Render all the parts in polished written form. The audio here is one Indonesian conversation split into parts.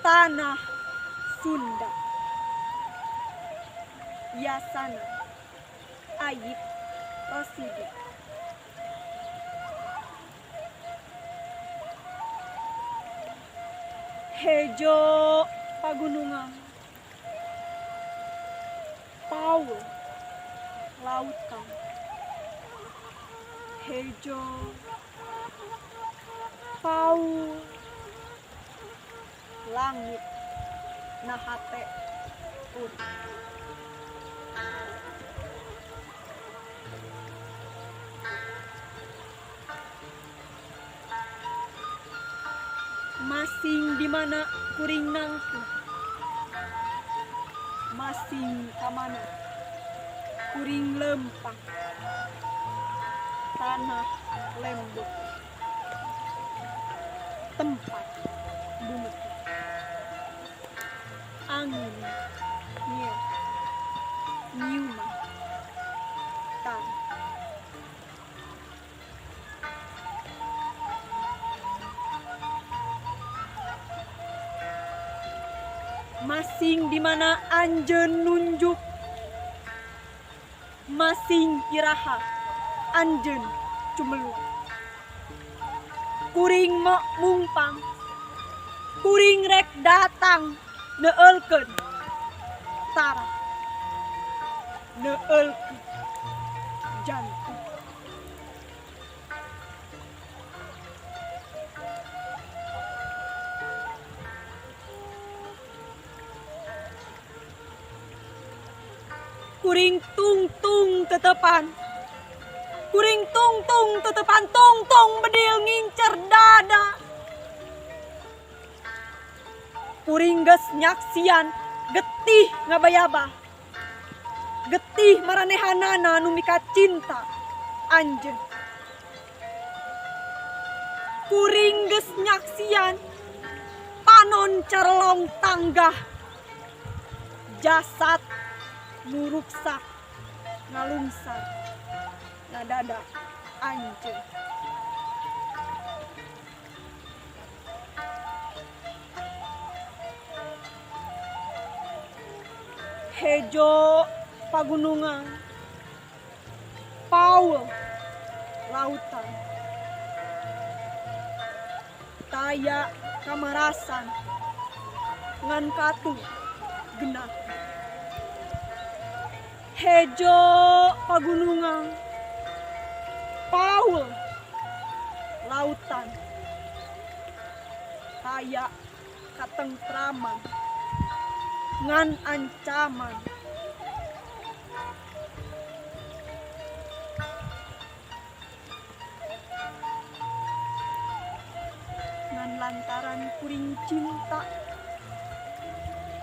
tanah Sunda. Yasana Ayib Rosidi. Hejo pagunungan, Paul lautan. Hejo Paul langit nahate ut. Masing di mana kuring nangku, masing kamana kuring lempang, tanah lembut, tempat bungut, angin nyel nyuman tan. Masing di mana anjeun nunjuk, masing iraha anjeun cumeluk. Kuring mok mumpang, kuring rek datang neulkeun tara, neulkeun jantung. Kuring tung-tung tetepan, kuring tung-tung tetepan, tung-tung bedil ngincer dada. Kuring geus nyaksian getih ngabayaba, getih maranehanana nu mika cinta anjeun. Kuring geus nyaksian panon carelong tanggah, jasad nuruksak ngalungsar nadada anjeun. Hejo pagunungan, Paul lautan. Taya kamarasan ngan katu genah. Hejo pagunungan, Paul lautan. Taya katentraman ngan ancaman. Ngan lantaran kuring cinta,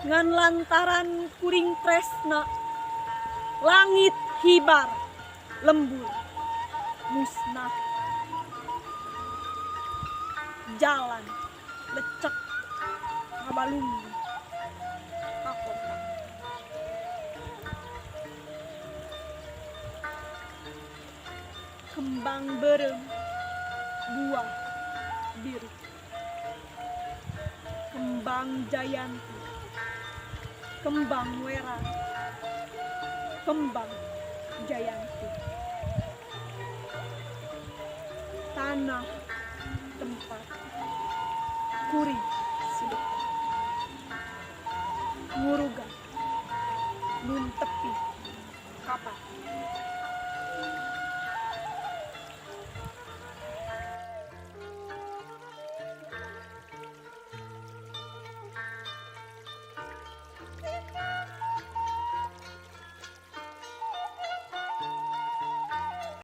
ngan lantaran kuring tresna, langit hibar lembur musnah, jalan lecek ngabalunggu kakota. Kembang berem buah biru, kembang jayanti, kembang werang, kembang jayanti. Tanah tempat kuring sidik, ngurugan nun tepi kapan